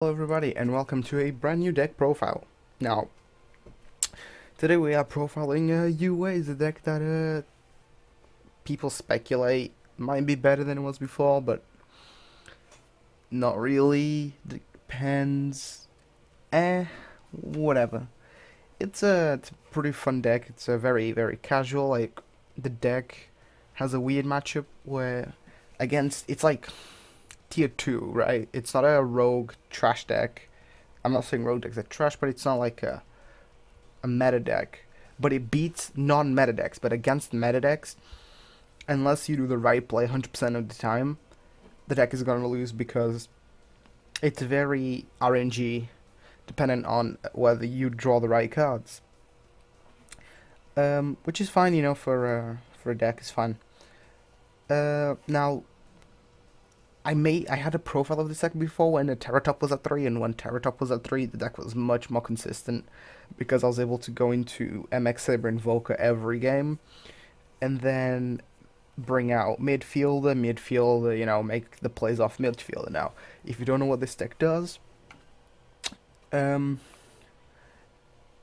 Hello everybody and welcome to a brand new deck profile. Now, today we are profiling UA, the deck that people speculate might be better than it was before, but not really. Depends. Whatever. It's a pretty fun deck. It's a very casual. Like, the deck has a weird matchup where it's like tier 2, right? It's not a rogue trash deck. I'm not saying rogue decks are trash, but it's not like a meta deck. But it beats non-meta decks. But against meta decks, unless you do the right play 100% of the time, the deck is going to lose because it's very RNG dependent on whether you draw the right cards. Which is fine, for a deck is fine. Now, I had a profile of this deck before when the Terratop was at 3, and when Terratop was at 3, the deck was much more consistent because I was able to go into MX Saber Invoker every game and then bring out midfielder, make the plays off midfielder. Now, if you don't know what this deck does, um,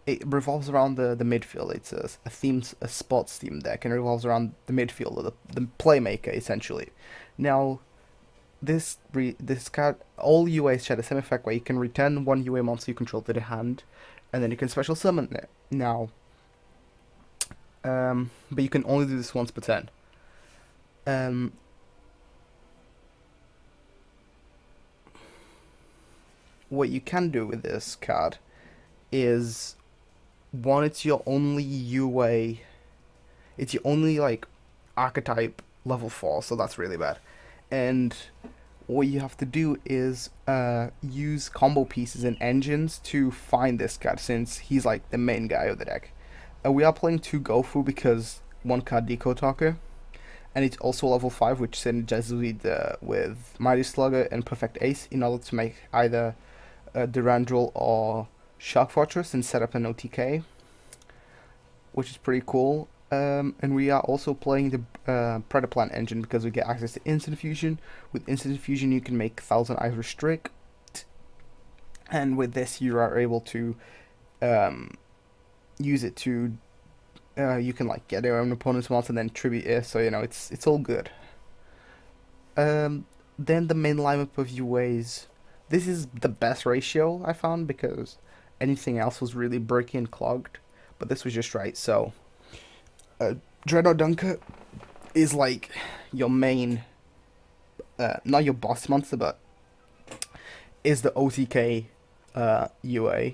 it revolves around the midfield. It's a sports theme deck, and it revolves around the midfielder, the playmaker, essentially. Now, this card, all UAs share the same effect where you can return one UA monster you control to the hand, and then you can special summon it. Now, but you can only do this once per turn. Um, what you can do with this card is, one, it's your only UA, it's your only like archetype level 4, so that's really bad. And what you have to do is use combo pieces and engines to find this card, since he's like the main guy of the deck. We are playing 2 Gofu because 1 card Deco Talker, and it's also level 5, which synergizes with Mighty Slugger and Perfect Ace in order to make either Durandal or Shark Fortress and set up an OTK, which is pretty cool. And we are also playing the Predaplant engine because we get access to Instant Fusion. With Instant Fusion, you can make Thousand Eyes Restrict, and with this, you are able to use it to you can like get your own opponent's monster and then tribute it. So it's all good. Then the main lineup of UAs. This is the best ratio I found because anything else was really bricky and clogged, but this was just right. So. Dreadnought Dunker is like your main, not your boss monster, but is the OTK UA.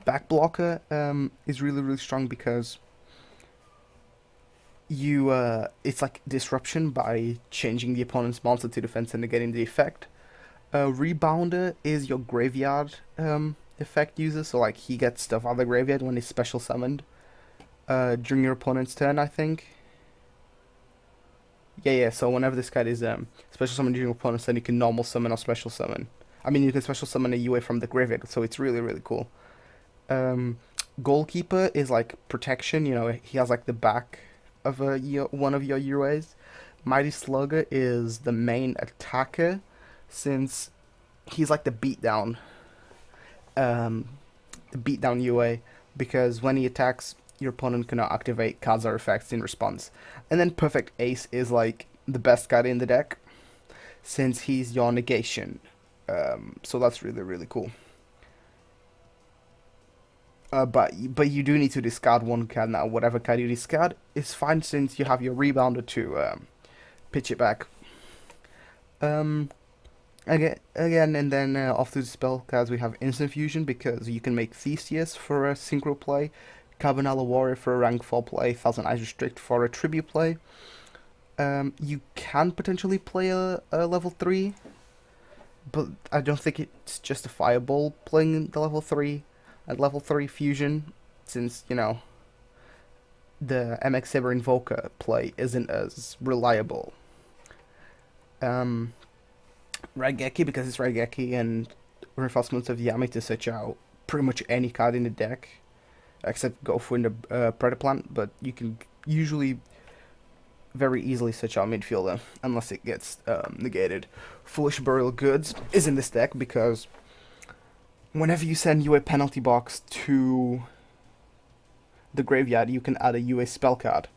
Backblocker is really strong because it's like disruption by changing the opponent's monster to defense and negating the effect. Rebounder is your graveyard effect user, so like he gets stuff out of the graveyard when he's special summoned. During your opponent's turn, I think. Yeah. So whenever this card is special summon during your opponent's turn, you can normal summon or special summon. I mean, you can special summon a UA from the graveyard, so it's really cool. Goalkeeper is like protection. He has like the back of one of your UAs. Mighty Slugger is the main attacker, since he's like the beatdown. The beatdown UA, because when he attacks, your opponent cannot activate cards or effects in response. And then Perfect Ace is like the best card in the deck, since he's your negation. So that's really cool. But you do need to discard 1 card now. Whatever card you discard is fine, since you have your rebounder to pitch it back. Again, and then off to the spell cards, we have Instant Fusion because you can make Theseus for a synchro play, Carbonella Warrior for a rank 4 play, Thousand Eyes Restrict for a tribute play. You can potentially play a level 3, but I don't think it's justifiable playing the level 3 at level 3 fusion, since, the MX Saber Invoker play isn't as reliable. Raigeki, because it's Raigeki, and Reinforcements of Yami to search out pretty much any card in the deck, except go for the Predaplant, but you can usually very easily search out midfielder unless it gets negated. Foolish Burial Goods is in this deck because whenever you send UA penalty box to the graveyard, you can add a UA spell card,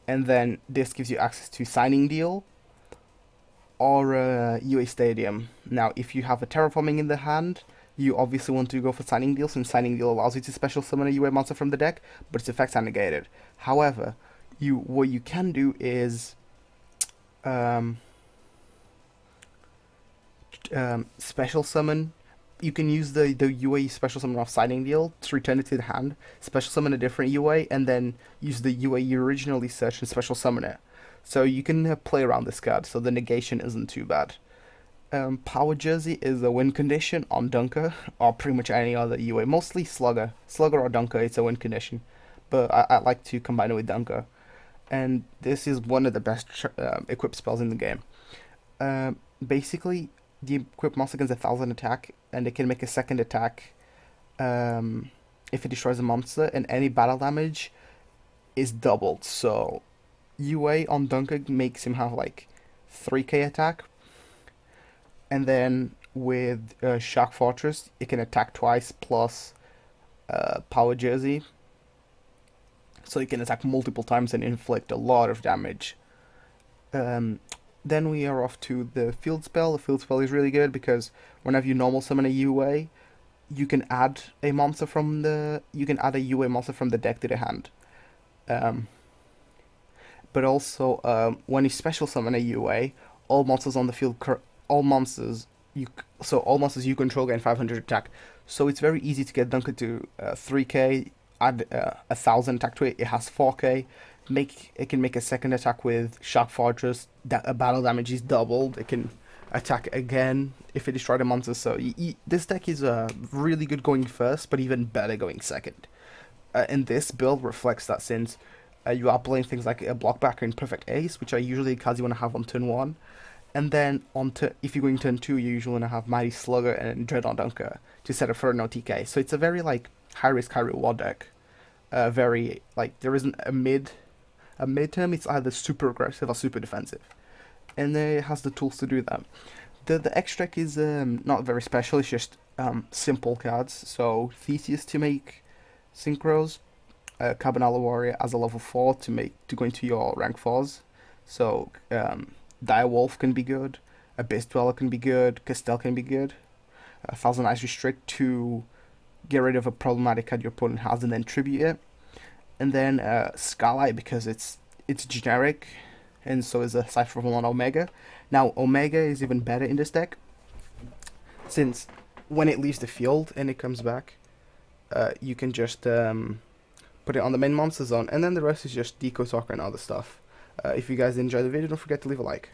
and then this gives you access to Signing Deal or UA Stadium. Now, if you have a Terraforming in the hand, you obviously want to go for Signing Deal, since Signing Deal allows you to special summon a UA monster from the deck, but its effects are negated. However, what you can do is special summon. You can use the UA special summon off Signing Deal to return it to the hand, special summon a different UA, and then use the UA you originally searched and special summon it. So you can play around this card, so the negation isn't too bad. Power Jersey is a win condition on Dunker, or pretty much any other UA. Mostly Slugger. Slugger or Dunker, it's a win condition. But I like to combine it with Dunker. And this is one of the best equipped spells in the game. Basically, the equipped monster gains 1,000 attack, and it can make a second attack if it destroys a monster, and any battle damage is doubled. So UA on Dunker makes him have like 3k attack, and then with Shark Fortress, it can attack twice plus Power Jersey. So it can attack multiple times and inflict a lot of damage. Then we are off to the field spell. The field spell is really good because whenever you normal summon a UA, you can add a monster from the UA monster from the deck to the hand. But also when you special summon a UA, all monsters on the field, all monsters you control gain 500 attack. So it's very easy to get Dunker to 3k. Add 1,000 attack to it. It has 4k. It can make a second attack with Shark Fortress. That battle damage is doubled. It can attack again if it destroyed a monster. So this deck is really good going first, but even better going second. And this build reflects that, since you are playing things like a Blockbacker and Perfect Ace, which are usually cards you want to have on turn 1. And then if you're going turn 2, you usually want to have Mighty Slugger and Dreadnought Dunker to set up for no TK. So it's a very high risk, high reward deck. Very there isn't a midterm. It's either super aggressive or super defensive, and it has the tools to do that. The extract is not very special. It's just simple cards. So Theseus to make synchros, Cabanala Warrior as a level 4 to go into your rank 4s. So Direwolf can be good, Abyss Dweller can be good, Castell can be good, Thousand Eyes Restrict to get rid of a problematic card your opponent has and then tribute it. And then Scarlight, because it's generic, and so is a Cypher on Omega. Now Omega is even better in this deck, since when it leaves the field and it comes back, you can just put it on the main monster zone, and then the rest is just Deco Talker and other stuff. If you guys enjoyed the video, don't forget to leave a like.